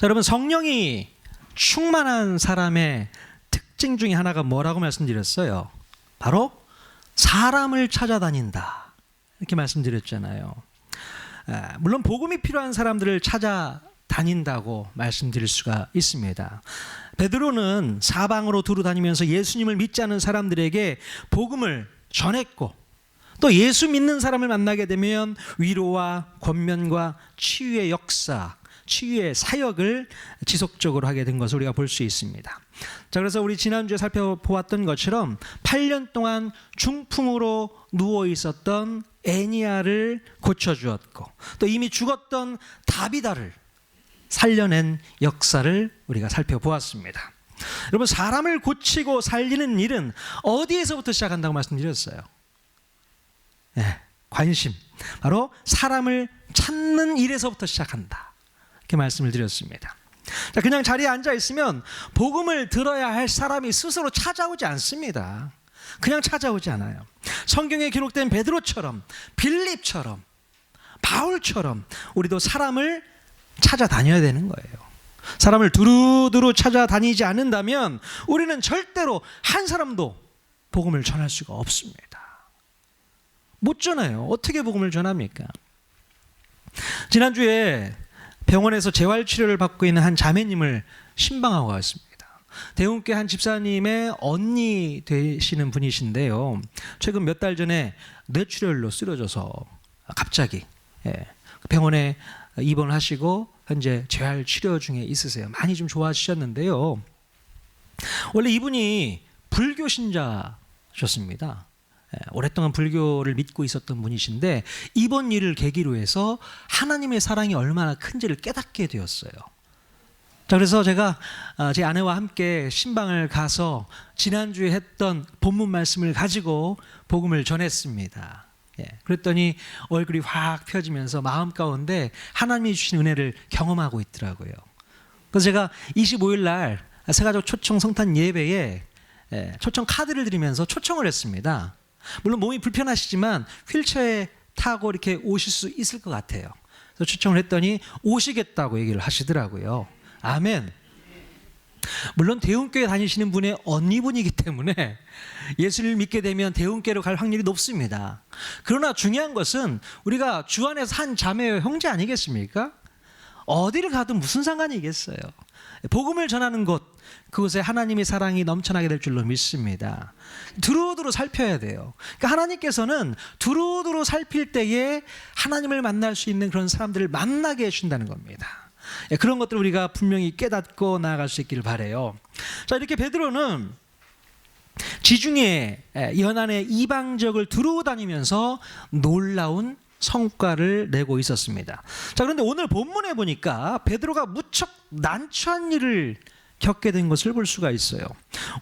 자, 여러분, 성령이 충만한 사람의 특징 중에 하나가 뭐라고 말씀드렸어요? 바로 사람을 찾아다닌다, 이렇게 말씀드렸잖아요. 물론 복음이 필요한 사람들을 찾아다닌다고 말씀드릴 수가 있습니다. 베드로는 사방으로 두루 다니면서 예수님을 믿지 않은 사람들에게 복음을 전했고, 또 예수 믿는 사람을 만나게 되면 위로와 권면과 치유의 역사, 치유의 사역을 지속적으로 하게 된 것을 우리가 볼 수 있습니다. 자, 그래서 우리 지난주에 살펴보았던 것처럼 8년 동안 중풍으로 누워 있었던 애니아를 고쳐주었고, 또 이미 죽었던 다비다를 살려낸 역사를 우리가 살펴보았습니다. 여러분, 사람을 고치고 살리는 일은 어디에서부터 시작한다고 말씀드렸어요? 관심, 바로 사람을 찾는 일에서부터 시작한다, 이렇게 말씀을 드렸습니다. 자, 그냥 자리에 앉아 있으면 복음을 들어야 할 사람이 스스로 찾아오지 않습니다. 그냥 찾아오지 않아요. 성경에 기록된 베드로처럼, 빌립처럼, 바울처럼 우리도 사람을 찾아다녀야 되는 거예요. 사람을 두루두루 찾아다니지 않는다면 우리는 절대로 한 사람도 복음을 전할 수가 없습니다. 못 전해요. 어떻게 복음을 전합니까? 지난주에 병원에서 재활치료를 받고 있는 한 자매님을 신방하고 왔습니다. 대웅교회 한 집사님의 언니 되시는 분이신데요, 최근 몇 달 전에 뇌출혈로 쓰러져서 갑자기 병원에 입원하시고 현재 재활치료 중에 있으세요. 많이 좀 좋아지셨는데요, 원래 이분이 불교 신자셨습니다. 오랫동안 불교를 믿고 있었던 분이신데 이번 일을 계기로 해서 하나님의 사랑이 얼마나 큰지를 깨닫게 되었어요. 자, 그래서 제가 제 아내와 함께 신방을 가서 지난주에 했던 본문 말씀을 가지고 복음을 전했습니다. 그랬더니 얼굴이 확 펴지면서 마음 가운데 하나님이 주신 은혜를 경험하고 있더라고요. 그래서 제가 25일 날 새가족 초청 성탄 예배에 초청 카드를 드리면서 초청을 했습니다. 물론 몸이 불편하시지만 휠체어에 타고 이렇게 오실 수 있을 것 같아요. 그래서 초청을 했더니 오시겠다고 얘기를 하시더라고요. 아멘. 물론 대웅교회 다니시는 분의 언니분이기 때문에 예수를 믿게 되면 대웅교회로 갈 확률이 높습니다. 그러나 중요한 것은 우리가 주 안에서 한 자매와 형제 아니겠습니까? 어디를 가도 무슨 상관이 있겠어요. 복음을 전하는 곳, 그곳에 하나님의 사랑이 넘쳐나게 될 줄로 믿습니다. 두루두루 살펴야 돼요. 그러니까 하나님께서는 두루두루 살필 때에 하나님을 만날 수 있는 그런 사람들을 만나게 해준다는 겁니다. 그런 것들을 우리가 분명히 깨닫고 나아갈 수 있기를 바라요. 자, 이렇게 베드로는 지중해 연안의 이방 지역을 두루 다니면서 놀라운 성과를 내고 있었습니다. 자, 그런데 오늘 본문에 보니까 베드로가 무척 난처한 일을 겪게 된 것을 볼 수가 있어요.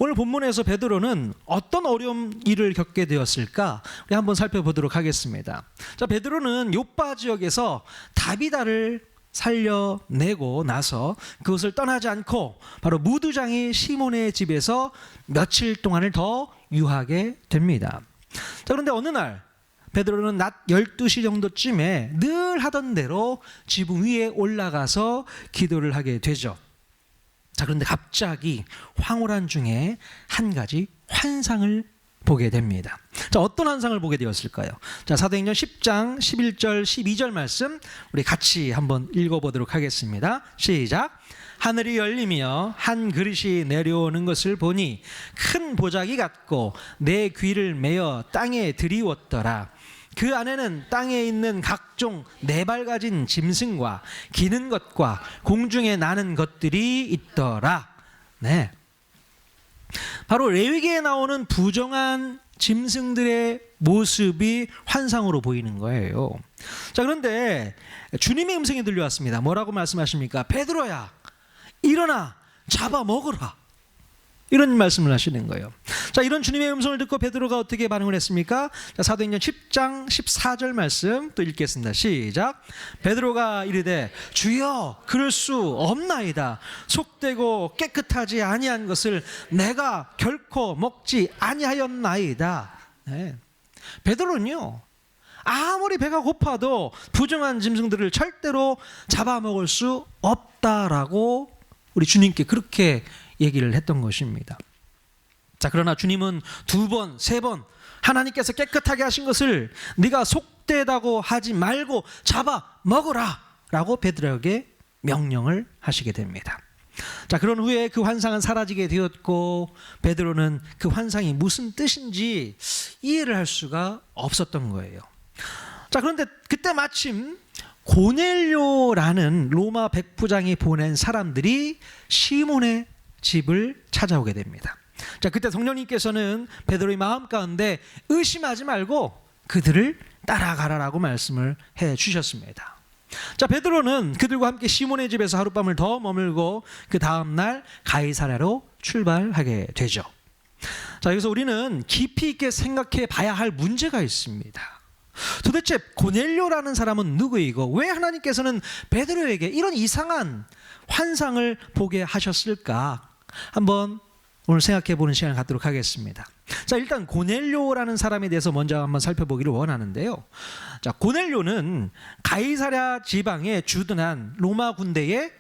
오늘 본문에서 베드로는 어떤 어려운 일을 겪게 되었을까? 우리 한번 살펴보도록 하겠습니다. 자, 베드로는 요빠 지역에서 다비다를 살려내고 나서 그것을 떠나지 않고 바로 무두장이 시몬의 집에서 며칠 동안을 더 유하게 됩니다. 자, 그런데 어느 날 베드로는 낮 12시 정도쯤에 늘 하던 대로 지붕 위에 올라가서 기도를 하게 되죠. 자, 그런데 갑자기 황홀한 중에 한 가지 환상을 보게 됩니다. 자, 어떤 환상을 보게 되었을까요? 자, 사도행전 10장 11절 12절 말씀 우리 같이 한번 읽어보도록 하겠습니다. 시작. 하늘이 열리며 한 그릇이 내려오는 것을 보니 큰 보자기 같고 내 귀를 메어 땅에 들이웠더라. 그 안에는 땅에 있는 각종 네 발 가진 짐승과 기는 것과 공중에 나는 것들이 있더라. 네, 바로 레위기에 나오는 부정한 짐승들의 모습이 환상으로 보이는 거예요. 자, 그런데 주님의 음성이 들려왔습니다. 뭐라고 말씀하십니까? 베드로야, 일어나 잡아 먹으라, 이런 말씀을 하시는 거예요. 자, 이런 주님의 음성을 듣고 베드로가 어떻게 반응을 했습니까? 자, 사도행전 10장 14절 말씀 또 읽겠습니다. 시작. 베드로가 이르되 주여, 그럴 수 없나이다. 속되고 깨끗하지 아니한 것을 내가 결코 먹지 아니하였나이다. 네. 베드로는요, 아무리 배가 고파도 부정한 짐승들을 절대로 잡아먹을 수 없다, 없다라고 우리 주님께 그렇게 얘기를 했던 것입니다. 자, 그러나 주님은 2번, 3번 하나님께서 깨끗하게 하신 것을 네가 속되다고 하지 말고 잡아 먹으라 라고 베드로에게 명령을 하시게 됩니다. 자, 그런 후에 그 환상은 사라지게 되었고 베드로는 그 환상이 무슨 뜻인지 이해를 할 수가 없었던 거예요. 자, 그런데 그때 마침 고넬료라는 로마 백부장이 보낸 사람들이 시몬의 집을 찾아오게 됩니다. 자, 그때 성령님께서는 베드로의 마음 가운데 의심하지 말고 그들을 따라가라라고 말씀을 해 주셨습니다. 자, 베드로는 그들과 함께 시몬의 집에서 하룻밤을 더 머물고 그 다음날 가이사랴로 출발하게 되죠. 자, 여기서 우리는 깊이 있게 생각해 봐야 할 문제가 있습니다. 도대체 고넬료라는 사람은 누구이고 왜 하나님께서는 베드로에게 이런 이상한 환상을 보게 하셨을까? 한번 오늘 생각해 보는 시간을 갖도록 하겠습니다. 자, 일단 고넬료라는 사람에 대해서 먼저 한번 살펴보기를 원하는데요. 자, 고넬료는 가이사랴 지방에 주둔한 로마 군대의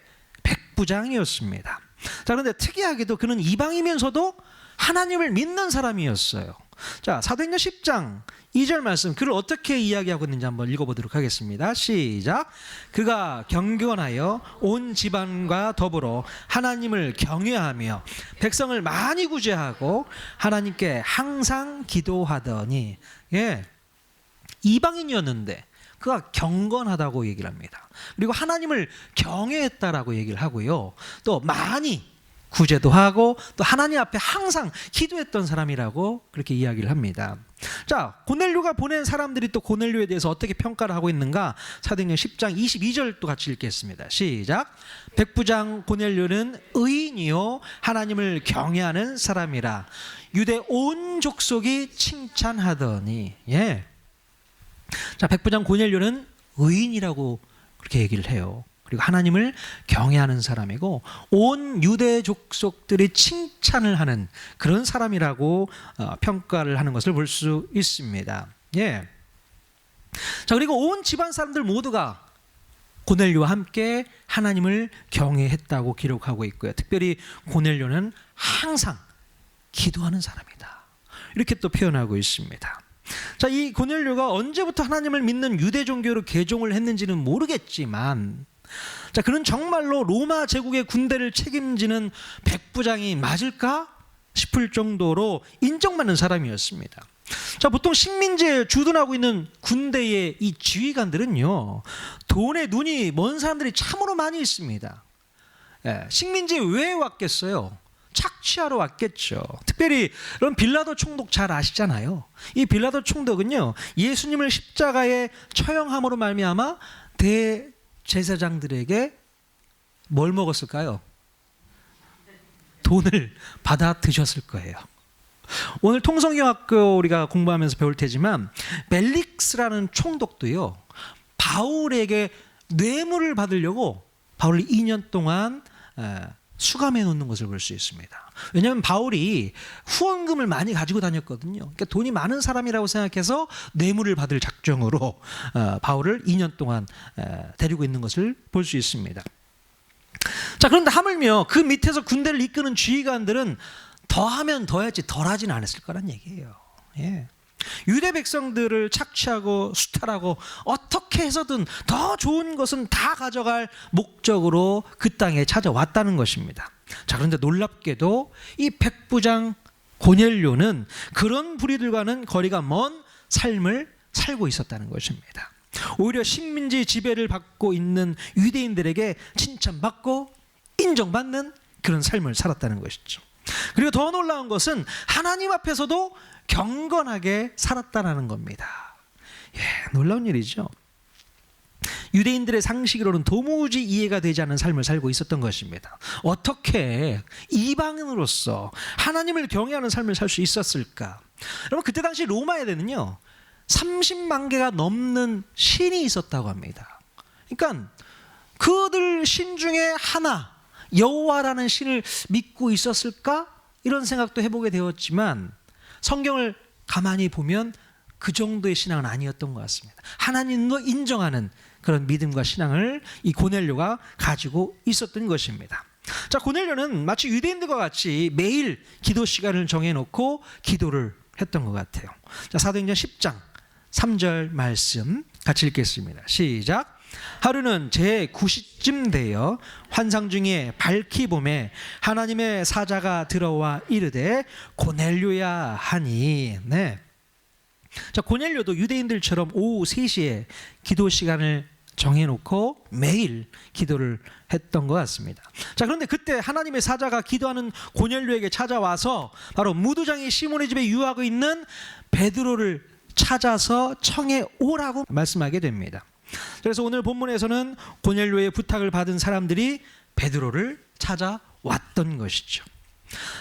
백부장이었습니다. 자, 그런데 특이하게도 그는 이방이면서도 하나님을 믿는 사람이었어요. 자, 사도행전 10장 2절 말씀, 그를 어떻게 이야기하고 있는지 한번 읽어보도록 하겠습니다. 시작. 그가 경건하여 온 집안과 더불어 하나님을 경외하며 백성을 많이 구제하고 하나님께 항상 기도하더니, 예, 이방인이었는데 그가 경건하다고 얘기를 합니다. 그리고 하나님을 경외했다라고 얘기를 하고요. 또 많이 구제도 하고 또 하나님 앞에 항상 기도했던 사람이라고 그렇게 이야기를 합니다. 자, 고넬료가 보낸 사람들이 또 고넬료에 대해서 어떻게 평가를 하고 있는가? 사도행전 10장 22절 또 같이 읽겠습니다. 시작. 백부장 고넬료는 의인이요 하나님을 경외하는 사람이라 유대 온 족속이 칭찬하더니, 예. 자, 백부장 고넬료는 의인이라고 그렇게 얘기를 해요. 그리고 하나님을 경외하는 사람이고 온 유대 족속들이 칭찬을 하는 그런 사람이라고 평가를 하는 것을 볼 수 있습니다. 예. 자, 그리고 온 집안 사람들 모두가 고넬료와 함께 하나님을 경외했다고 기록하고 있고요. 특별히 고넬료는 항상 기도하는 사람이다, 이렇게 또 표현하고 있습니다. 자, 이 고넬료가 언제부터 하나님을 믿는 유대 종교로 개종을 했는지는 모르겠지만, 자, 그는 정말로 로마 제국의 군대를 책임지는 백부장이 맞을까 싶을 정도로 인정받는 사람이었습니다. 자, 보통 식민지에 주둔하고 있는 군대의 이 지휘관들은요, 돈에 눈이 먼 사람들이 참으로 많이 있습니다. 예, 식민지에 왜 왔겠어요? 착취하러 왔겠죠. 특별히 그런 빌라도 총독 잘 아시잖아요. 이 빌라도 총독은요, 예수님을 십자가에 처형함으로 말미암아 대제사장들에게 뭘 먹었을까요? 돈을 받아 드셨을 거예요. 오늘 통성여학교 우리가 공부하면서 배울 테지만 벨릭스라는 총독도요, 바울에게 뇌물을 받으려고 바울을 2년 동안 수감해 놓는 것을 볼 수 있습니다. 왜냐하면 바울이 후원금을 많이 가지고 다녔거든요. 그러니까 돈이 많은 사람이라고 생각해서 뇌물을 받을 작정으로 바울을 2년 동안 데리고 있는 것을 볼 수 있습니다. 자, 그런데 하물며 그 밑에서 군대를 이끄는 지휘관들은 더하면 더했지 덜하지는 않았을 거란 얘기예요. 예. 유대 백성들을 착취하고 수탈하고 어떻게 해서든 더 좋은 것은 다 가져갈 목적으로 그 땅에 찾아왔다는 것입니다. 자, 그런데 놀랍게도 이 백부장 고넬료는 그런 부리들과는 거리가 먼 삶을 살고 있었다는 것입니다. 오히려 식민지 지배를 받고 있는 유대인들에게 칭찬받고 인정받는 그런 삶을 살았다는 것이죠. 그리고 더 놀라운 것은 하나님 앞에서도 경건하게 살았다는 겁니다. 예, 놀라운 일이죠. 유대인들의 상식으로는 도무지 이해가 되지 않는 삶을 살고 있었던 것입니다. 어떻게 이방인으로서 하나님을 경외하는 삶을 살 수 있었을까? 여러분, 그때 당시 로마에는요 30만 개가 넘는 신이 있었다고 합니다. 그러니까 그들 신 중에 하나, 여호와라는 신을 믿고 있었을까? 이런 생각도 해보게 되었지만 성경을 가만히 보면 그 정도의 신앙은 아니었던 것 같습니다. 하나님도 인정하는 그런 믿음과 신앙을 이 고넬료가 가지고 있었던 것입니다. 자, 고넬료는 마치 유대인들과 같이 매일 기도 시간을 정해놓고 기도를 했던 것 같아요. 자, 사도행전 10장 3절 말씀 같이 읽겠습니다. 시작. 하루는 제9시쯤 되어 환상 중에 밝히 봄에 하나님의 사자가 들어와 이르되 고넬료야 하니. 네. 자, 고넬료도 유대인들처럼 오후 3시에 기도 시간을 정해놓고 매일 기도를 했던 것 같습니다. 자, 그런데 그때 하나님의 사자가 기도하는 고넬료에게 찾아와서 바로 무두장이 시몬의 집에 유하고 있는 베드로를 찾아서 청해 오라고 말씀하게 됩니다. 그래서 오늘 본문에서는 고넬료의 부탁을 받은 사람들이 베드로를 찾아왔던 것이죠.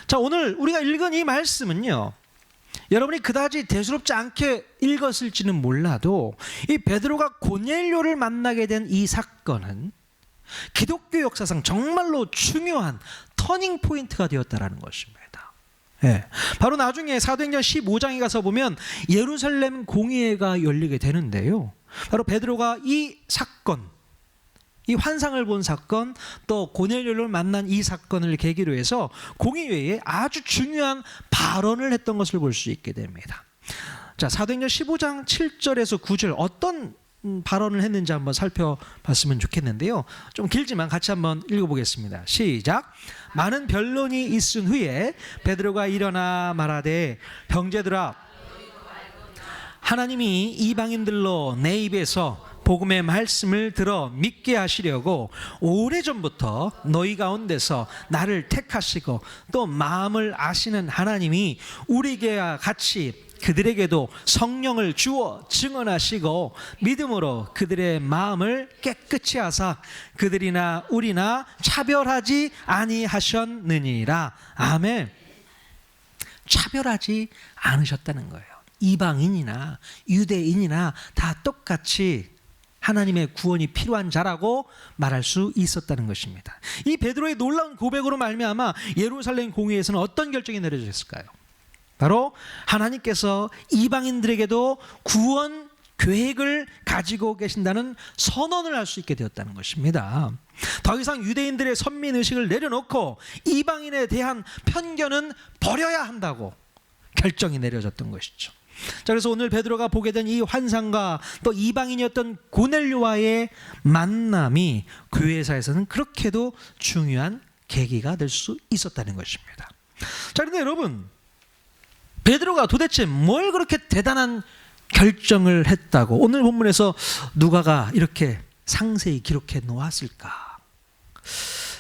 자, 오늘 우리가 읽은 이 말씀은요, 여러분이 그다지 대수롭지 않게 읽었을지는 몰라도 이 베드로가 고넬료를 만나게 된 이 사건은 기독교 역사상 정말로 중요한 터닝 포인트가 되었다라는 것입니다. 네. 바로 나중에 사도행전 15장에 가서 보면 예루살렘 공의회가 열리게 되는데요, 바로 베드로가 이 사건, 이 환상을 본 사건, 또 고넬료를 만난 이 사건을 계기로 해서 공의회에 아주 중요한 발언을 했던 것을 볼 수 있게 됩니다. 자, 사도행전 15장 7절에서 9절 어떤 발언을 했는지 한번 살펴봤으면 좋겠는데요, 좀 길지만 같이 한번 읽어보겠습니다. 시작. 많은 변론이 있은 후에 베드로가 일어나 말하되 형제들아, 하나님이 이방인들로 내 입에서 복음의 말씀을 들어 믿게 하시려고 오래전부터 너희 가운데서 나를 택하시고 또 마음을 아시는 하나님이 우리에게와 같이 그들에게도 성령을 주어 증언하시고 믿음으로 그들의 마음을 깨끗이 하사 그들이나 우리나 차별하지 아니하셨느니라. 아멘. 차별하지 않으셨다는 거예요. 이방인이나 유대인이나 다 똑같이 하나님의 구원이 필요한 자라고 말할 수 있었다는 것입니다. 이 베드로의 놀라운 고백으로 말미암아 예루살렘 공의회에서는 어떤 결정이 내려졌을까요? 바로 하나님께서 이방인들에게도 구원 계획을 가지고 계신다는 선언을 할 수 있게 되었다는 것입니다. 더 이상 유대인들의 선민의식을 내려놓고 이방인에 대한 편견은 버려야 한다고 결정이 내려졌던 것이죠. 자, 그래서 오늘 베드로가 보게 된 이 환상과 또 이방인이었던 고넬료와의 만남이 교회사에서는 그렇게도 중요한 계기가 될 수 있었다는 것입니다. 자, 그런데 여러분, 베드로가 도대체 뭘 그렇게 대단한 결정을 했다고 오늘 본문에서 누가가 이렇게 상세히 기록해 놓았을까?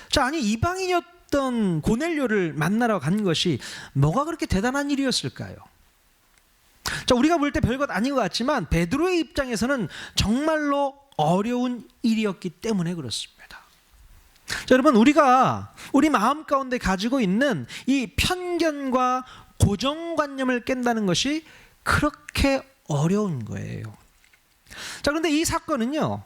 자, 아니 이방인이었던 고넬료를 만나러 간 것이 뭐가 그렇게 대단한 일이었을까요? 자, 우리가 볼 때 별것 아닌 것 같지만 베드로의 입장에서는 정말로 어려운 일이었기 때문에 그렇습니다. 자, 여러분, 우리가 우리 마음 가운데 가지고 있는 이 편견과 고정관념을 깬다는 것이 그렇게 어려운 거예요. 자, 그런데 이 사건은요,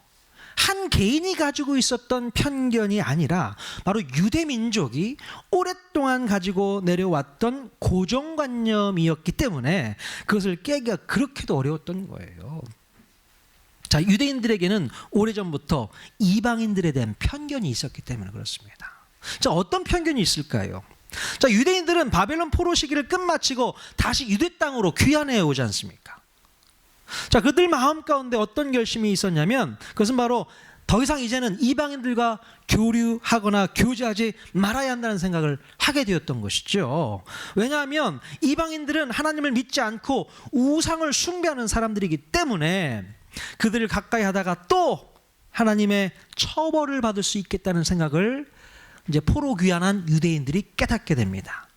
한 개인이 가지고 있었던 편견이 아니라 바로 유대 민족이 오랫동안 가지고 내려왔던 고정관념이었기 때문에 그것을 깨기가 그렇게도 어려웠던 거예요. 자, 유대인들에게는 오래전부터 이방인들에 대한 편견이 있었기 때문에 그렇습니다. 자, 어떤 편견이 있을까요? 자, 유대인들은 바벨론 포로 시기를 끝마치고 다시 유대 땅으로 귀환해 오지 않습니까? 자, 그들 마음 가운데 어떤 결심이 있었냐면 그것은 바로 더 이상 이제는 이방인들과 교류하거나 교제하지 말아야 한다는 생각을 하게 되었던 것이죠. 왜냐하면 이방인들은 하나님을 믿지 않고 우상을 숭배하는 사람들이기 때문에 그들을 가까이 하다가 또 하나님의 처벌을 받을 수 있겠다는 생각을 이제 포로 귀환한 유대인들이 깨닫게 됩니다.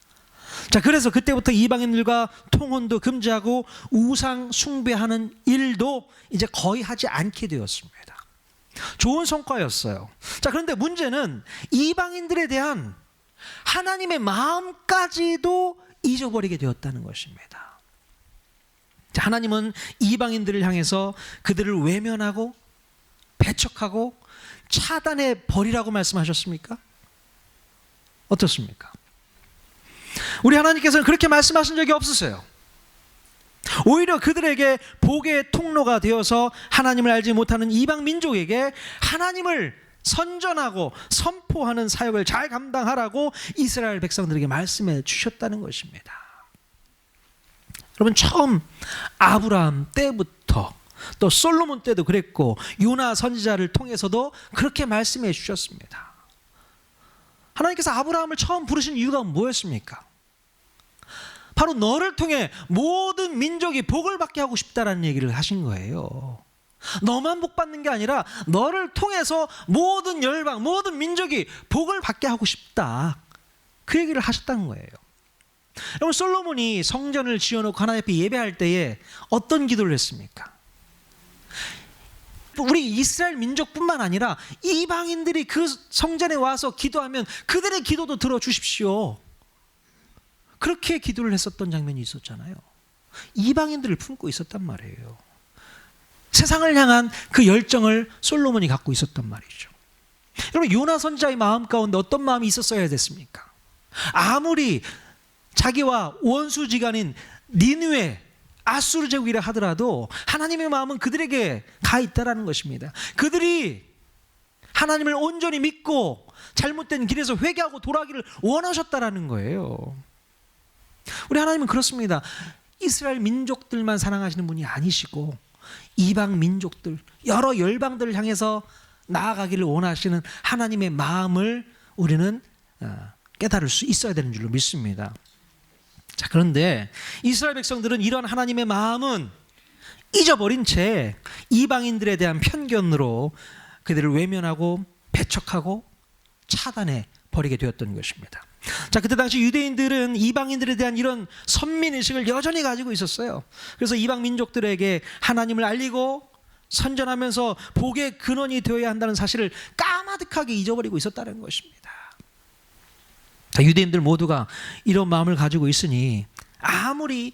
자, 그래서 그때부터 이방인들과 통혼도 금지하고 우상 숭배하는 일도 이제 거의 하지 않게 되었습니다. 좋은 성과였어요. 자, 그런데 문제는 이방인들에 대한 하나님의 마음까지도 잊어버리게 되었다는 것입니다. 자, 하나님은 이방인들을 향해서 그들을 외면하고 배척하고 차단해 버리라고 말씀하셨습니까? 어떻습니까? 우리 하나님께서는 그렇게 말씀하신 적이 없으세요. 오히려 그들에게 복의 통로가 되어서 하나님을 알지 못하는 이방 민족에게 하나님을 선전하고 선포하는 사역을 잘 감당하라고 이스라엘 백성들에게 말씀해 주셨다는 것입니다. 여러분, 처음 아브라함 때부터 또 솔로몬 때도 그랬고 요나 선지자를 통해서도 그렇게 말씀해 주셨습니다. 하나님께서 아브라함을 처음 부르신 이유가 뭐였습니까? 바로 너를 통해 모든 민족이 복을 받게 하고 싶다라는 얘기를 하신 거예요. 너만 복 받는 게 아니라 너를 통해서 모든 열방, 모든 민족이 복을 받게 하고 싶다. 그 얘기를 하셨다는 거예요. 여러분, 솔로몬이 성전을 지어놓고 하나님 앞에 예배할 때에 어떤 기도를 했습니까? 우리 이스라엘 민족뿐만 아니라 이방인들이 그 성전에 와서 기도하면 그들의 기도도 들어주십시오. 그렇게 기도를 했었던 장면이 있었잖아요. 이방인들을 품고 있었단 말이에요. 세상을 향한 그 열정을 솔로몬이 갖고 있었단 말이죠. 여러분, 요나 선지자의 마음 가운데 어떤 마음이 있었어야 됐습니까? 아무리 자기와 원수지간인 니느웨, 아수르 제국이라 하더라도 하나님의 마음은 그들에게 가 있다라는 것입니다. 그들이 하나님을 온전히 믿고 잘못된 길에서 회개하고 돌아가기를 원하셨다라는 거예요. 우리 하나님은 그렇습니다. 이스라엘 민족들만 사랑하시는 분이 아니시고 이방 민족들, 여러 열방들을 향해서 나아가기를 원하시는 하나님의 마음을 우리는 깨달을 수 있어야 되는 줄로 믿습니다. 자, 그런데 이스라엘 백성들은 이런 하나님의 마음은 잊어버린 채 이방인들에 대한 편견으로 그들을 외면하고 배척하고 차단해 버리게 되었던 것입니다. 자, 그때 당시 유대인들은 이방인들에 대한 이런 선민의식을 여전히 가지고 있었어요. 그래서 이방 민족들에게 하나님을 알리고 선전하면서 복의 근원이 되어야 한다는 사실을 까마득하게 잊어버리고 있었다는 것입니다. 자, 유대인들 모두가 이런 마음을 가지고 있으니 아무리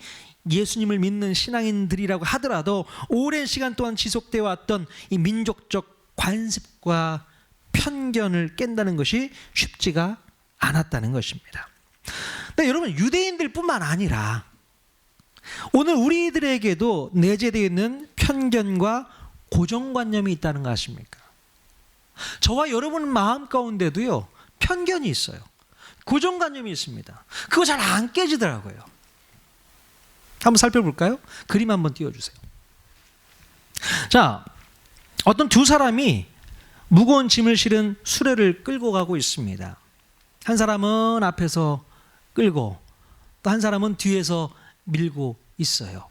예수님을 믿는 신앙인들이라고 하더라도 오랜 시간 동안 지속되어 왔던 이 민족적 관습과 편견을 깬다는 것이 쉽지가 않았다는 것입니다. 근데 여러분, 유대인들뿐만 아니라 오늘 우리들에게도 내재되어 있는 편견과 고정관념이 있다는 거 아십니까? 저와 여러분 마음 가운데도요, 편견이 있어요. 고정관념이 있습니다. 그거 잘 안 깨지더라고요. 한번 살펴볼까요? 그림 한번 띄워주세요. 자, 어떤 두 사람이 무거운 짐을 실은 수레를 끌고 가고 있습니다. 한 사람은 앞에서 끌고 또 한 사람은 뒤에서 밀고 있어요.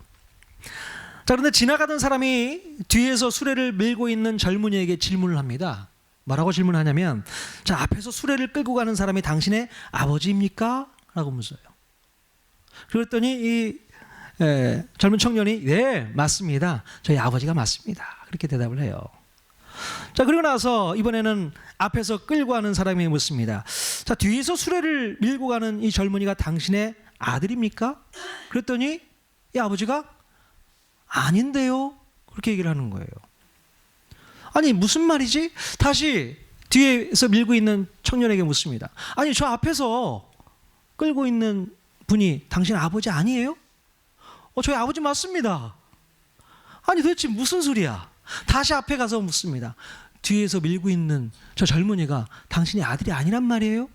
자, 그런데 지나가던 사람이 뒤에서 수레를 밀고 있는 젊은이에게 질문을 합니다. 뭐라고 질문하냐면, 자, 앞에서 수레를 끌고 가는 사람이 당신의 아버지입니까? 라고 물어요. 그랬더니 이 젊은 청년이 네, 맞습니다. 저희 아버지가 맞습니다. 그렇게 대답을 해요. 자, 그리고 나서 이번에는 앞에서 끌고 가는 사람이 묻습니다. 자, 뒤에서 수레를 밀고 가는 이 젊은이가 당신의 아들입니까? 그랬더니 이 아버지가 아닌데요. 그렇게 얘기를 하는 거예요. 아니, 무슨 말이지? 다시 뒤에서 밀고 있는 청년에게 묻습니다. 아니, 저 앞에서 끌고 있는 분이 당신 아버지 아니에요? 저희 아버지 맞습니다. 아니, 도대체 무슨 소리야? 다시 앞에 가서 묻습니다. 뒤에서 밀고 있는 저 젊은이가 당신의 아들이 아니란 말이에요?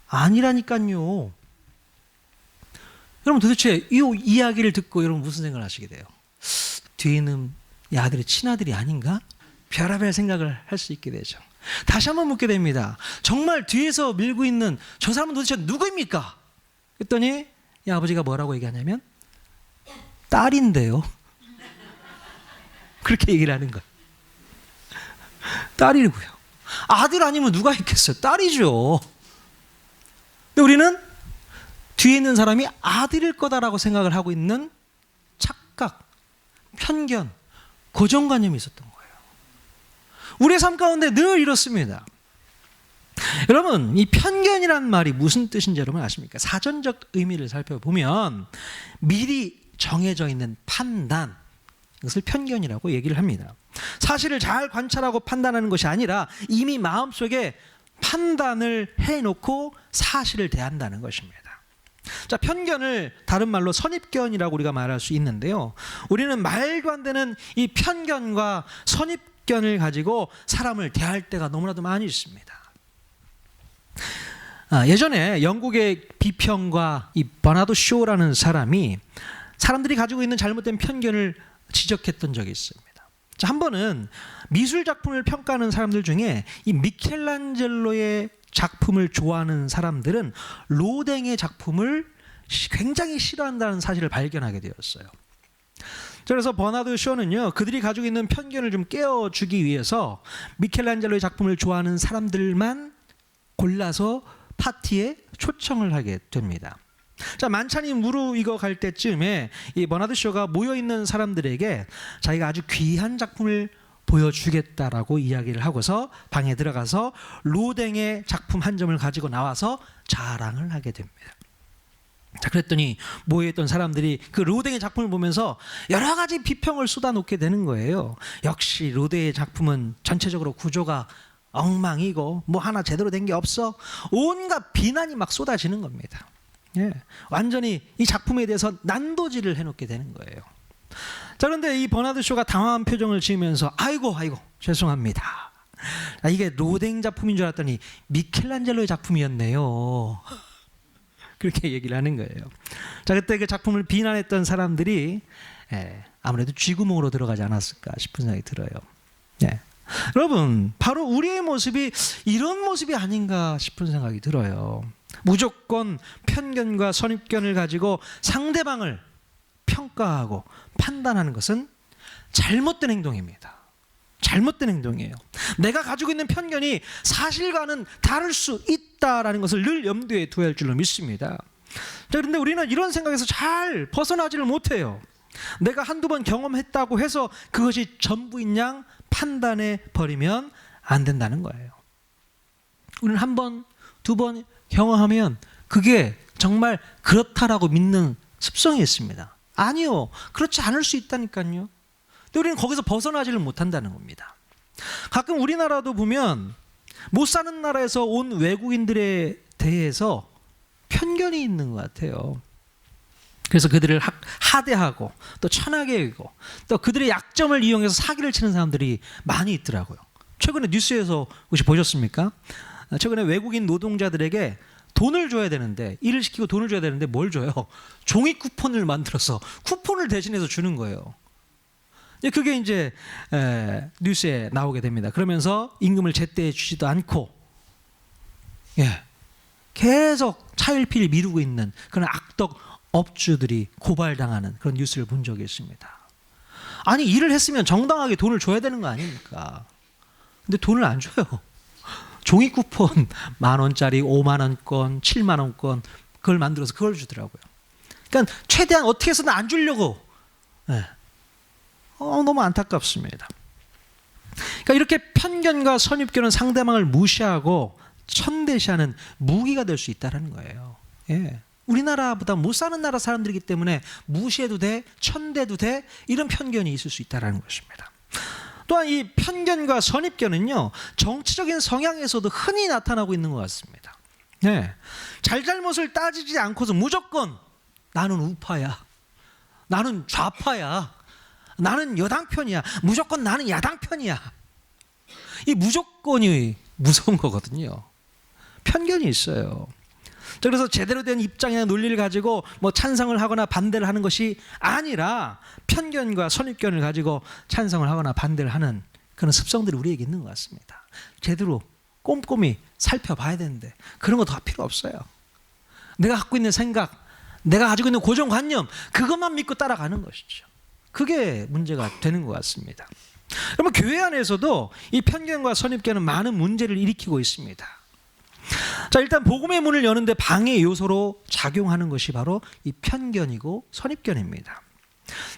아니라니까요. 여러분, 도대체 이 이야기를 듣고 여러분 무슨 생각을 하시게 돼요? 뒤에 있는 이 아들의 친아들이 아닌가? 별의별 생각을 할 수 있게 되죠. 다시 한번 묻게 됩니다. 정말 뒤에서 밀고 있는 저 사람은 도대체 누구입니까? 그랬더니 이 아버지가 뭐라고 얘기하냐면 딸인데요. 그렇게 얘기를 하는 거예요. 딸이고요. 아들 아니면 누가 있겠어요? 딸이죠. 근데 우리는 뒤에 있는 사람이 아들일 거다라고 생각을 하고 있는 착각, 편견, 고정관념이 있었던 거예요. 우리의 삶 가운데 늘 이렇습니다. 여러분, 이 편견이란 말이 무슨 뜻인지 여러분 아십니까? 사전적 의미를 살펴보면 미리 정해져 있는 판단, 이것을 편견이라고 얘기를 합니다. 사실을 잘 관찰하고 판단하는 것이 아니라 이미 마음속에 판단을 해놓고 사실을 대한다는 것입니다. 자, 편견을 다른 말로 선입견이라고 우리가 말할 수 있는데요. 우리는 말도 안 되는 이 편견과 선입견을 가지고 사람을 대할 때가 너무나도 많이 있습니다. 예전에 영국의 비평가 이 버나드 쇼라는 사람이 사람들이 가지고 있는 잘못된 편견을 지적했던 적이 있습니다. 자, 한 번은 미술 작품을 평가하는 사람들 중에 이 미켈란젤로의 작품을 좋아하는 사람들은 로댕의 작품을 굉장히 싫어한다는 사실을 발견하게 되었어요. 그래서 버나드 쇼는요, 그들이 가지고 있는 편견을 좀 깨워주기 위해서 미켈란젤로의 작품을 좋아하는 사람들만 골라서 파티에 초청을 하게 됩니다. 자, 만찬이 무르익어 갈 때쯤에 이 버나드 쇼가 모여있는 사람들에게 자기가 아주 귀한 작품을 보여주겠다라고 이야기를 하고서 방에 들어가서 로댕의 작품 한 점을 가지고 나와서 자랑을 하게 됩니다. 자, 그랬더니 모여있던 사람들이 그 로댕의 작품을 보면서 여러 가지 비평을 쏟아놓게 되는 거예요. 역시 로댕의 작품은 전체적으로 구조가 엉망이고 뭐 하나 제대로 된 게 없어. 온갖 비난이 막 쏟아지는 겁니다. 예, 완전히 이 작품에 대해서 난도질을 해놓게 되는 거예요. 자, 그런데 이 버나드 쇼가 당황한 표정을 지으면서 아이고 죄송합니다. 이게 로댕 작품인 줄 알았더니 미켈란젤로의 작품이었네요. 그렇게 얘기를 하는 거예요. 자, 그때 그 작품을 비난했던 사람들이 아무래도 쥐구멍으로 들어가지 않았을까 싶은 생각이 들어요. 예. 여러분, 바로 우리의 모습이 이런 모습이 아닌가 싶은 생각이 들어요. 무조건 편견과 선입견을 가지고 상대방을 평가하고 판단하는 것은 잘못된 행동입니다. 잘못된 행동이에요. 내가 가지고 있는 편견이 사실과는 다를 수 있다라는 것을 늘 염두에 두어야 할 줄로 믿습니다. 그런데 우리는 이런 생각에서 잘 벗어나지를 못해요. 내가 한두 번 경험했다고 해서 그것이 전부인 양 판단해 버리면 안 된다는 거예요. 우리는 한 번, 두 번 경험하면 그게 정말 그렇다라고 믿는 습성이 있습니다. 아니요, 그렇지 않을 수 있다니까요. 근데 우리는 거기서 벗어나지를 못한다는 겁니다. 가끔 우리나라도 보면 못 사는 나라에서 온 외국인들에 대해서 편견이 있는 것 같아요. 그래서 그들을 하대하고 또 천하게 여기고 또 그들의 약점을 이용해서 사기를 치는 사람들이 많이 있더라고요. 최근에 뉴스에서 혹시 보셨습니까? 최근에 외국인 노동자들에게 돈을 줘야 되는데, 일을 시키고 돈을 줘야 되는데 뭘 줘요? 종이 쿠폰을 만들어서 쿠폰을 대신해서 주는 거예요. 그게 이제 뉴스에 나오게 됩니다. 그러면서 임금을 제때 주지도 않고 계속 차일피일 미루고 있는 그런 악덕 업주들이 고발당하는 그런 뉴스를 본 적이 있습니다. 아니, 일을 했으면 정당하게 돈을 줘야 되는 거 아닙니까? 근데 돈을 안 줘요. 종이 쿠폰 10,000원짜리 50,000원권, 70,000원권 그걸 만들어서 그걸 주더라고요. 그러니까 최대한 어떻게 해서든 안 주려고. 너무 안타깝습니다. 그러니까 이렇게 편견과 선입견은 상대방을 무시하고 천대시하는 무기가 될 수 있다는 거예요. 우리나라보다 못 사는 나라 사람들이기 때문에 무시해도 돼, 천대도 돼, 이런 편견이 있을 수 있다는 것입니다. 또한 이 편견과 선입견은요, 정치적인 성향에서도 흔히 나타나고 있는 것 같습니다. 잘잘못을 따지지 않고서 무조건 나는 우파야, 나는 좌파야, 나는 여당 편이야, 무조건 나는 야당 편이야. 이 무조건이 무서운 거거든요. 편견이 있어요. 그래서 제대로 된 입장이나 논리를 가지고 뭐 찬성을 하거나 반대를 하는 것이 아니라 편견과 선입견을 가지고 찬성을 하거나 반대를 하는 그런 습성들이 우리에게 있는 것 같습니다. 제대로 꼼꼼히 살펴봐야 되는데 그런 거 다 필요 없어요. 내가 갖고 있는 생각, 내가 가지고 있는 고정관념, 그것만 믿고 따라가는 것이죠. 그게 문제가 되는 것 같습니다. 그러면 교회 안에서도 이 편견과 선입견은 많은 문제를 일으키고 있습니다. 자, 일단 복음의 문을 여는데 방해 요소로 작용하는 것이 바로 이 편견이고 선입견입니다.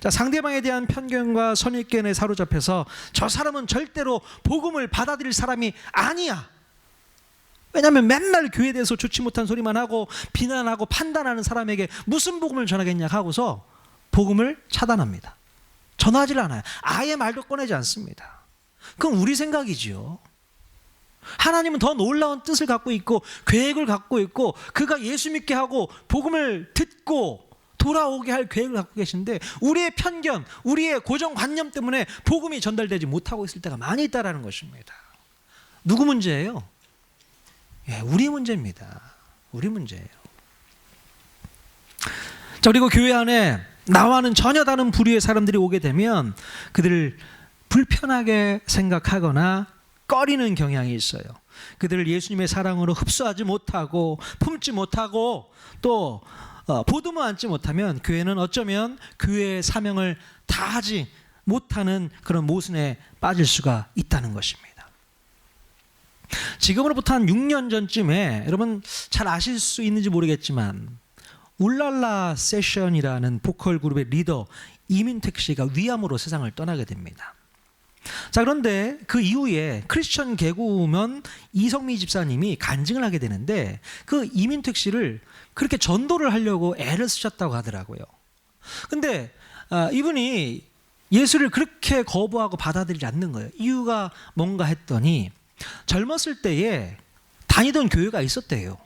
자, 상대방에 대한 편견과 선입견에 사로잡혀서 저 사람은 절대로 복음을 받아들일 사람이 아니야. 왜냐하면 맨날 교회에 대해서 좋지 못한 소리만 하고 비난하고 판단하는 사람에게 무슨 복음을 전하겠냐 하고서 복음을 차단합니다. 전하지 않아요. 아예 말도 꺼내지 않습니다. 그건 우리 생각이지요. 하나님은 더 놀라운 뜻을 갖고 있고 계획을 갖고 있고 그가 예수 믿게 하고 복음을 듣고 돌아오게 할 계획을 갖고 계신데 우리의 편견, 우리의 고정관념 때문에 복음이 전달되지 못하고 있을 때가 많이 있다는 것입니다. 누구 문제예요? 예, 우리 문제입니다. 우리 문제예요. 자, 그리고 교회 안에 나와는 전혀 다른 부류의 사람들이 오게 되면 그들을 불편하게 생각하거나 꺼리는 경향이 있어요. 그들을 예수님의 사랑으로 흡수하지 못하고 품지 못하고 또 보듬어 안지 못하면 교회는 어쩌면 교회의 사명을 다하지 못하는 그런 모순에 빠질 수가 있다는 것입니다. 지금으로부터 한 6년 전쯤에 여러분 잘 아실 수 있는지 모르겠지만 울랄라 세션이라는 보컬 그룹의 리더 이민택 씨가 위암으로 세상을 떠나게 됩니다. 자, 그런데 그 이후에 크리스천 개구먼 이성미 집사님이 간증을 하게 되는데 그 이민택 씨를 그렇게 전도를 하려고 애를 쓰셨다고 하더라고요. 근데 이분이 예수를 그렇게 거부하고 받아들이지 않는 거예요. 이유가 뭔가 했더니 젊었을 때에 다니던 교회가 있었대요.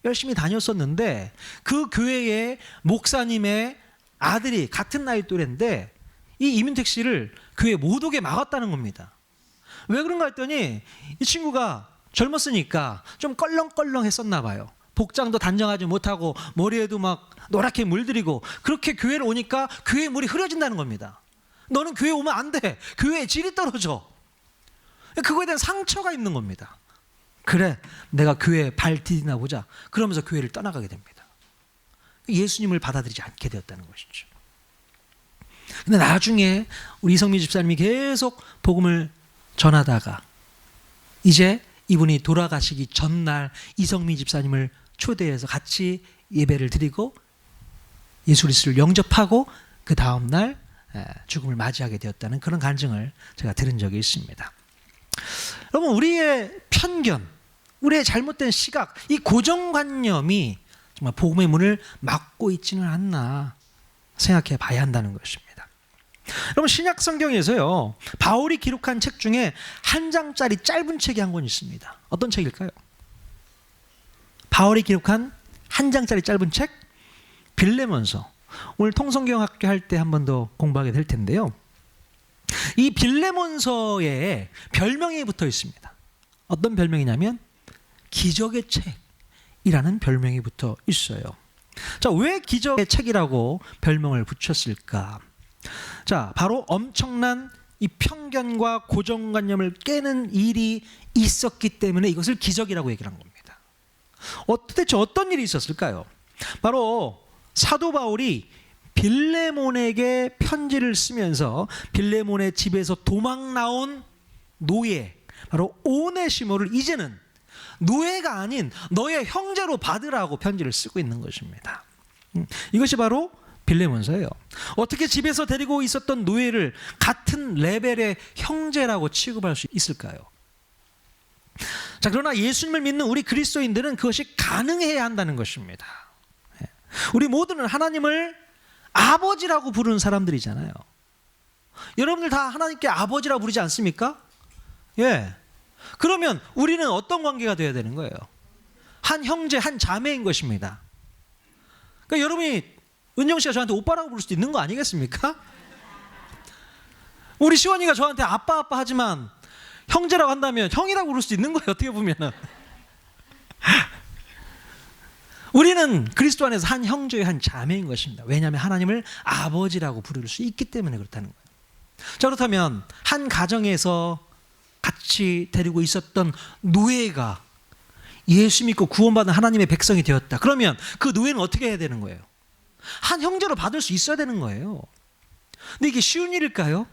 열심히 다녔었는데 그 교회의 목사님의 아들이 같은 나이 또래인데 이 이민택 씨를 교회에 못 오게 막았다는 겁니다. 왜 그런가 했더니 이 친구가 젊었으니까 좀 껄렁껄렁 했었나 봐요. 복장도 단정하지 못하고 머리에도 막 노랗게 물들이고 그렇게 교회를 오니까 교회의 물이 흐려진다는 겁니다. 너는 교회 오면 안 돼. 교회의 질이 떨어져. 그거에 대한 상처가 있는 겁니다. 그래, 내가 교회에 발 디디나 보자. 그러면서 교회를 떠나가게 됩니다. 예수님을 받아들이지 않게 되었다는 것이죠. 근데 나중에 우리 이성미 집사님이 계속 복음을 전하다가 이제 이분이 돌아가시기 전날 이성미 집사님을 초대해서 같이 예배를 드리고 예수 그리스도를 영접하고 그 다음날 죽음을 맞이하게 되었다는 그런 간증을 제가 들은 적이 있습니다. 여러분, 우리의 편견, 우리의 잘못된 시각, 이 고정관념이 정말 복음의 문을 막고 있지는 않나 생각해 봐야 한다는 것입니다. 여러분, 신약 성경에서요 바울이 기록한 책 중에 한 장짜리 짧은 책이 한 권 있습니다. 어떤 책일까요? 바울이 기록한 한 장짜리 짧은 책, 빌레몬서. 오늘 통성경학교 할 때 한 번 더 공부하게 될 텐데요. 이 빌레몬서에 별명이 붙어 있습니다. 어떤 별명이냐면 기적의 책이라는 별명이 붙어 있어요. 자, 왜 기적의 책이라고 별명을 붙였을까? 자, 바로 엄청난 이 편견과 고정관념을 깨는 일이 있었기 때문에 이것을 기적이라고 얘기를 한 겁니다. 도대체 어떤 일이 있었을까요? 바로 사도 바울이 빌레몬에게 편지를 쓰면서 빌레몬의 집에서 도망 나온 노예, 바로 오네시모를 이제는 노예가 아닌 너의 형제로 받으라고 편지를 쓰고 있는 것입니다. 이것이 바로 빌레몬서예요. 어떻게 집에서 데리고 있었던 노예를 같은 레벨의 형제라고 취급할 수 있을까요? 자, 그러나 예수님을 믿는 우리 그리스도인들은 그것이 가능해야 한다는 것입니다. 우리 모두는 하나님을 아버지라고 부르는 사람들이잖아요. 여러분들 다 하나님께 아버지라고 부르지 않습니까? 예. 그러면 우리는 어떤 관계가 되어야 되는 거예요? 한 형제, 한 자매인 것입니다. 그러니까 여러분이 은정 씨가 저한테 오빠라고 부를 수도 있는 거 아니겠습니까? 우리 시원이가 저한테 아빠 하지만 형제라고 한다면 형이라고 부를 수도 있는 거예요. 어떻게 보면은. 우리는 그리스도 안에서 한 형제의 한 자매인 것입니다. 왜냐하면 하나님을 아버지라고 부를 수 있기 때문에 그렇다는 거예요. 자, 그렇다면 한 가정에서 같이 데리고 있었던 노예가 예수 믿고 구원받은 하나님의 백성이 되었다. 그러면 그 노예는 어떻게 해야 되는 거예요? 한 형제로 받을 수 있어야 되는 거예요. 근데 이게 쉬운 일일까요?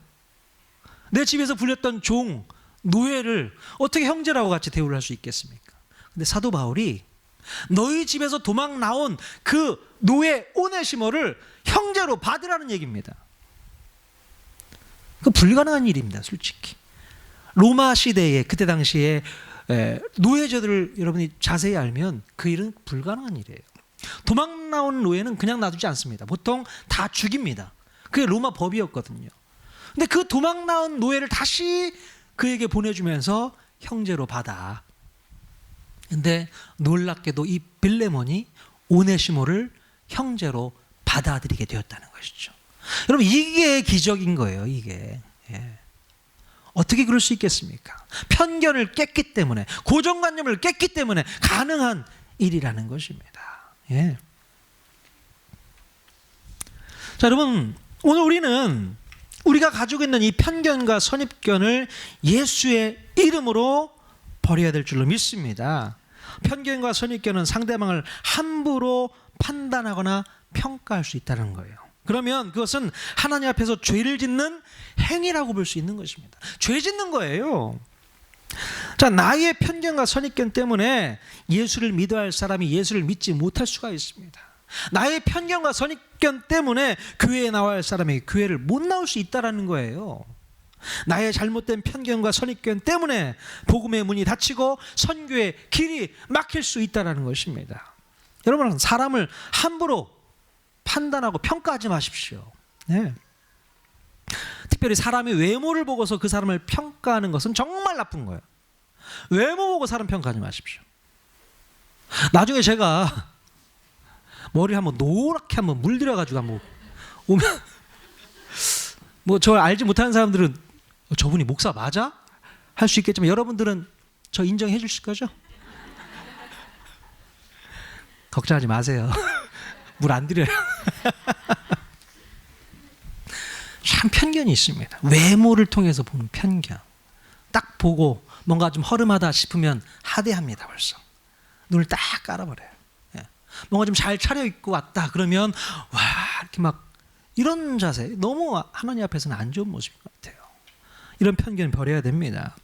내 집에서 불렸던 종, 노예를 어떻게 형제라고 같이 대우를 할 수 있겠습니까? 근데 사도 바울이 너희 집에서 도망 나온 그 노예 오네시모를 형제로 받으라는 얘기입니다. 그 불가능한 일입니다, 솔직히. 로마 시대에 그때 당시에 노예제도를 여러분이 자세히 알면 그 일은 불가능한 일이에요. 도망 나온 노예는 그냥 놔두지 않습니다. 보통 다 죽입니다. 그게 로마 법이었거든요. 근데 그 도망 나온 노예를 다시 그에게 보내주면서 형제로 받아. 근데 놀랍게도 이 빌레몬이 오네시모를 형제로 받아들이게 되었다는 것이죠. 여러분, 이게 기적인 거예요. 이게. 예. 어떻게 그럴 수 있겠습니까? 편견을 깼기 때문에, 고정관념을 깼기 때문에 가능한 일이라는 것입니다. 예. 자, 여러분, 오늘 우리는 우리가 가지고 있는 이 편견과 선입견을 예수의 이름으로 버려야 될 줄로 믿습니다. 편견과 선입견은 상대방을 함부로 판단하거나 평가할 수 있다는 거예요. 그러면 그것은 하나님 앞에서 죄를 짓는 행위라고 볼 수 있는 것입니다. 죄 짓는 거예요. 자, 나의 편견과 선입견 때문에 예수를 믿어야 할 사람이 예수를 믿지 못할 수가 있습니다. 나의 편견과 선입견 때문에 교회에 나와야 할 사람이 교회를 못 나올 수 있다는 거예요. 나의 잘못된 편견과 선입견 때문에 복음의 문이 닫히고 선교의 길이 막힐 수 있다는 것입니다. 여러분, 사람을 함부로 판단하고 평가하지 마십시오. 네. 특별히 사람의 외모를 보고서 그 사람을 평가하는 것은 정말 나쁜 거예요. 외모 보고 사람 평가하지 마십시오. 나중에 제가 머리 한번 노랗게 한번 물들여가지고 한번 오면 뭐 저 알지 못하는 사람들은 저분이 목사 맞아? 할 수 있겠지만 여러분들은 저 인정해 주실 거죠? 걱정하지 마세요. 물 안 드려요. 참 편견이 있습니다. 외모를 통해서 보는 편견. 딱 보고 뭔가 좀 허름하다 싶으면 하대합니다. 벌써 눈을 딱 깔아버려요. 예. 뭔가 좀 잘 차려입고 왔다 그러면 와, 이렇게 막 이런 자세, 너무 하나님 앞에서는 안 좋은 모습인 것 같아요. 이런 편견 버려야 됩니다.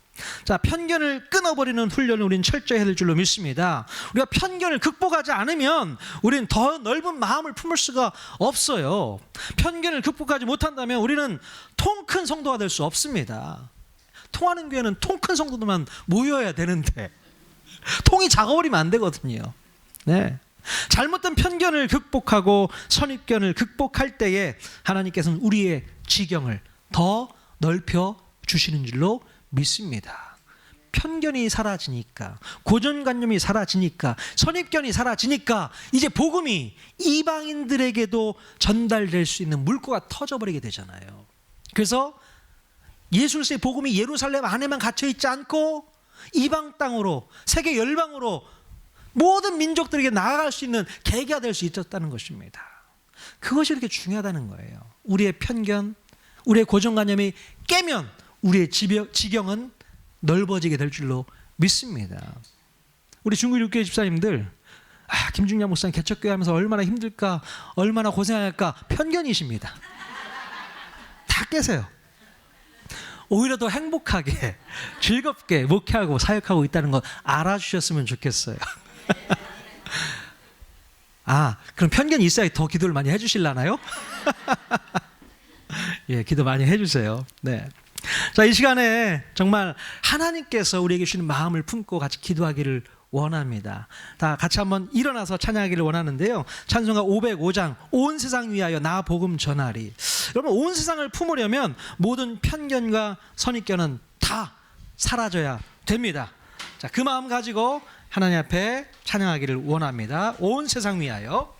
자, 편견을 끊어버리는 훈련을 우리는 철저히 해야 될 줄로 믿습니다. 우리가 편견을 극복하지 않으면 우리는 더 넓은 마음을 품을 수가 없어요. 편견을 극복하지 못한다면 우리는 통 큰 성도가 될 수 없습니다. 통하는 교회는 통 큰 성도들만 모여야 되는데 통이 작아버리면 안 되거든요. 네. 잘못된 편견을 극복하고 선입견을 극복할 때에 하나님께서는 우리의 지경을 더 넓혀 주시는 줄로 믿습니다. 편견이 사라지니까, 고정관념이 사라지니까, 선입견이 사라지니까 이제 복음이 이방인들에게도 전달될 수 있는 물꼬가 터져버리게 되잖아요. 그래서 예수 그리스도의 복음이 예루살렘 안에만 갇혀있지 않고 이방 땅으로, 세계 열방으로 모든 민족들에게 나아갈 수 있는 계기가 될 수 있었다는 것입니다. 그것이 이렇게 중요하다는 거예요. 우리의 편견, 우리의 고정관념이 깨면 우리의 지경은 넓어지게 될 줄로 믿습니다. 우리 중국 육교회 집사님들, 김중량 목사님 개척교회 하면서 얼마나 힘들까, 얼마나 고생할까, 편견이십니다. 다 깨세요. 오히려 더 행복하게 즐겁게 목회하고 사역하고 있다는 거 알아주셨으면 좋겠어요. 그럼 편견이 있어야 더 기도를 많이 해주실라나요? 예, 기도 많이 해주세요. 네. 자, 이 시간에 정말 하나님께서 우리에게 주시는 마음을 품고 같이 기도하기를 원합니다. 다 같이 한번 일어나서 찬양하기를 원하는데요. 찬송가 505장 온 세상 위하여 나 복음 전하리. 여러분, 온 세상을 품으려면 모든 편견과 선입견은 다 사라져야 됩니다. 자, 그 마음 가지고 하나님 앞에 찬양하기를 원합니다. 온 세상 위하여